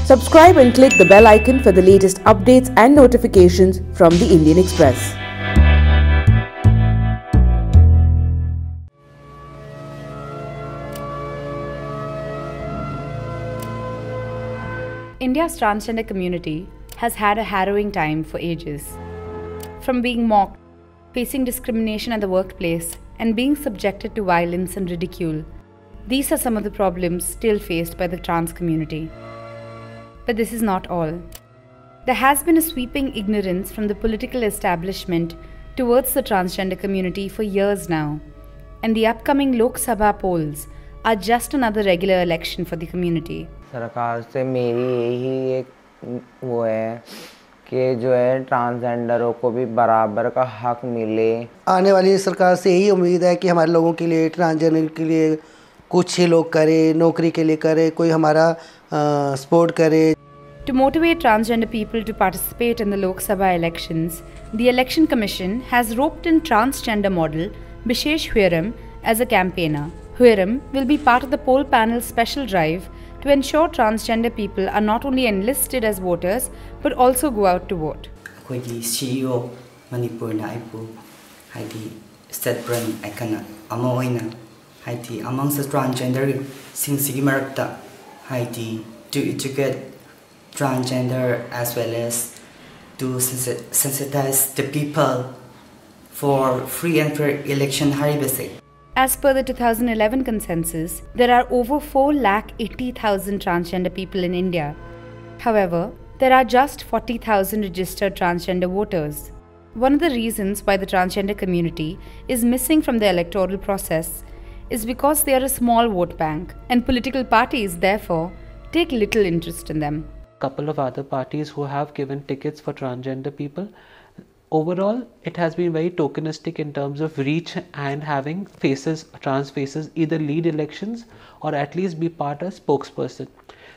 Subscribe and click the bell icon for the latest updates and notifications from the Indian Express. India's transgender community has had a harrowing time for ages. From being mocked, facing discrimination at the workplace, and being subjected to violence and ridicule, these are some of the problems still faced by the trans community. But this is not all. There has been a sweeping ignorance from the political establishment towards the transgender community for years now, and the upcoming Lok Sabha polls are just another regular election for the community. सरकार से मेरी यही एक वो है कि जो है ट्रांसजेंडरों को भी बराबर का हक मिले। आने वाली सरकार से यही उम्मीद है कि हमारे लोगों के लिए, ट्रांसजेंडर के लिए कुछ ही लोग करें, नौकरी के लिए करें, कोई हमारा सपोर्ट करे। To motivate transgender people to participate in the Lok Sabha elections, the Election Commission has roped in transgender model Bishesh Huiram as a campaigner. Huiram will be part of the poll panel's special drive to ensure transgender people are not only enlisted as voters but also go out to vote. Akoigi CEO Manipur na aipu haidi state brand aikana ama oina haidi amongst the transgender singsigi marakta haidi to educate transgender as well as to sensitize the people for free and fair election haribase. As per the 2011 consensus, there are over 4,80,000 transgender people in India. However, there are just 40,000 registered transgender voters. One of the reasons why the transgender community is missing from the electoral process is because they are a small vote bank, and political parties, therefore, take little interest in them. Couple of other parties who have given tickets for transgender people. Overall, it has been very tokenistic in terms of reach and having faces, trans faces, either lead elections or at least be part of spokesperson.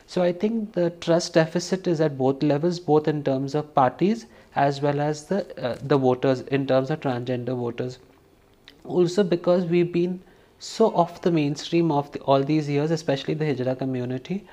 So I think the trust deficit is at both levels, both in terms of parties as well as the voters, in terms of transgender voters. Also because we've been so off the mainstream of all these years, especially the Hijra community.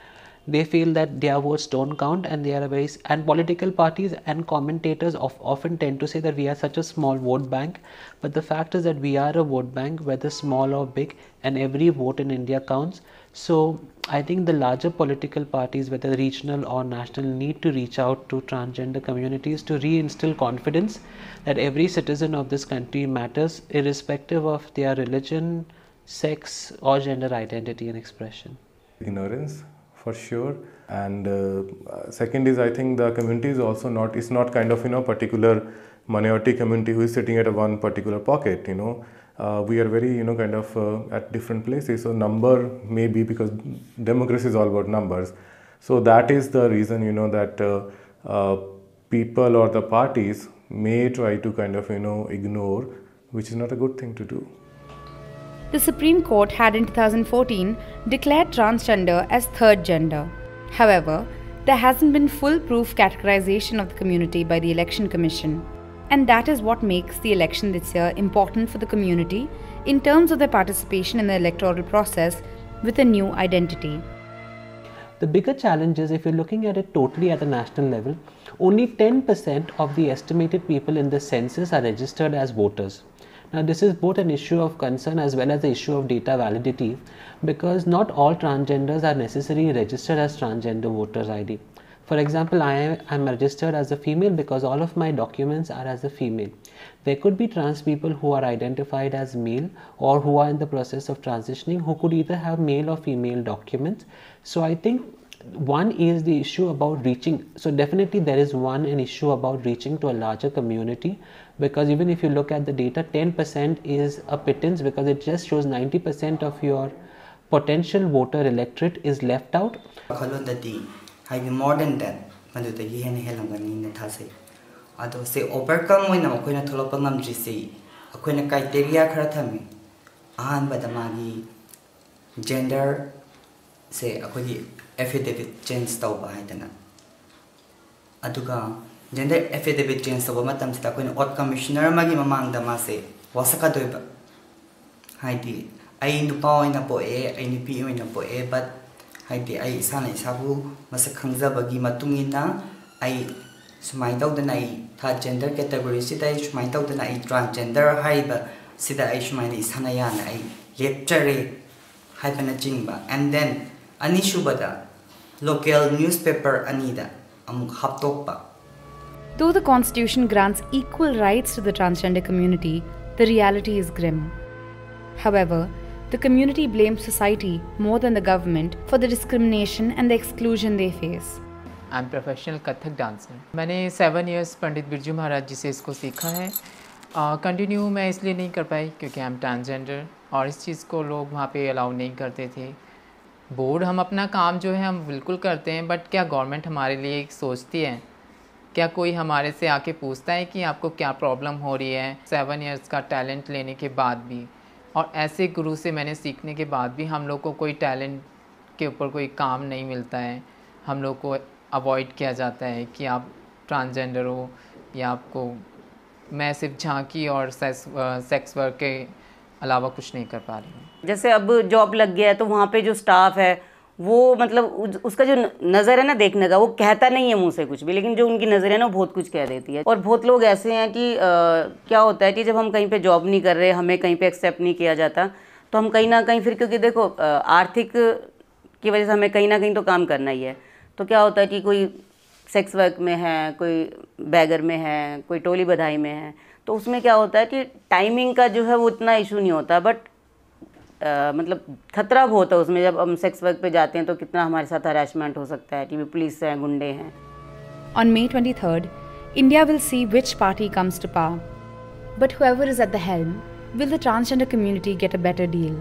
They feel that their votes don't count, and they are and political parties and commentators often tend to say that we are such a small vote bank, but the fact is that we are a vote bank, whether small or big, and every vote in India counts. So I think the larger political parties, whether regional or national, need to reach out to transgender communities to reinstill confidence that every citizen of this country matters, irrespective of their religion, sex or gender identity and expression. Ignorance, for sure, and second is, I think the community is also not, it's not kind of particular minority community who is sitting at one particular pocket. We are very kind of at different places, so number may be, because democracy is all about numbers, so that is the reason that people or the parties may try to kind of ignore, which is not a good thing to do. The Supreme Court had in 2014 declared transgender as third gender. However, there hasn't been foolproof categorization of the community by the Election Commission. And that is what makes the election this year important for the community in terms of their participation in the electoral process with a new identity. The bigger challenge is, if you're looking at it totally at the national level, only 10% of the estimated people in the census are registered as voters. Now this is both an issue of concern as well as the issue of data validity, because not all transgenders are necessarily registered as transgender voters ID. For example, I am registered as a female because all of my documents are as a female. There could be trans people who are identified as male or who are in the process of transitioning who could either have male or female documents. So I think one is the issue about reaching. So definitely there is an issue about reaching to a larger community, because even if you look at the data, 10% is a pittance, because it just shows 90% of your potential voter electorate is left out. More than that, say overcome when I'm criteria gender say affidavit change tauba haidana aduga gender affidavit change tauba matamsida koina ot commissioner magi mamangda ma se wasaka doiba haidi ai nupa oina po ai nupi oina po but haidi ai isana isabu masak khangzabagi matungina ai sumai tawdana ai third gender category sida ai sumai tawdana ai transgender haiba sida ai sumai isana yana ai lecture haibana jingba. And then anishubada local newspaper anida amuk haptokpa. Though the Constitution grants equal rights to the transgender community, the reality is grim. However, the community blames society more than the government for the discrimination and the exclusion they face. I'm professional Kathak dancer. मैंने 7 years Pandit Birju Maharaj जी से इसको सीखा है. Continue मैं इसलिए नहीं कर पाई क्योंकि I'm transgender और इस चीज़ को लोग वहाँ पे अलाउ नहीं करते थे. बोर्ड हम अपना काम जो है हम बिल्कुल करते हैं, बट क्या गवर्नमेंट हमारे लिए सोचती है? क्या कोई हमारे से आके पूछता है कि आपको क्या प्रॉब्लम हो रही है? 7 years का टैलेंट लेने के बाद भी और ऐसे गुरु से मैंने सीखने के बाद भी हम लोग को कोई टैलेंट के ऊपर कोई काम नहीं मिलता है. हम लोग को अवॉइड किया जाता है कि आप ट्रांसजेंडर हो या आपको, मैं सिर्फ झांकी और सेक्स वर्क के अलावा कुछ नहीं कर पा रही हूँ. जैसे अब जॉब लग गया है तो वहाँ पे जो स्टाफ है वो मतलब उसका जो नज़र है ना देखने का, वो कहता नहीं है मुंह से कुछ भी, लेकिन जो उनकी नज़र है ना बहुत कुछ कह देती है. और बहुत लोग ऐसे हैं कि क्या होता है कि जब हम कहीं पे जॉब नहीं कर रहे, हमें कहीं पे एक्सेप्ट नहीं किया जाता, तो हम कहीं ना कहीं फिर, क्योंकि देखो आर्थिक की वजह से हमें कहीं ना कहीं तो काम करना ही है. तो क्या होता है कि कोई सेक्स वर्क में है, कोई बैगर में है, कोई टोली बधाई में है, तो उसमें क्या होता है कि टाइमिंग का जो है वो इतना इशू नहीं होता, बट मतलब खतरा बहुत है उसमें. जब हम सेक्स वर्क पे जाते हैं तो कितना हमारे साथ हरासमेंट हो सकता है कि पुलिस हैं, गुंडे हैं. On May 23rd, India will see which party comes to power. But whoever is at the helm, will the transgender community get a better deal?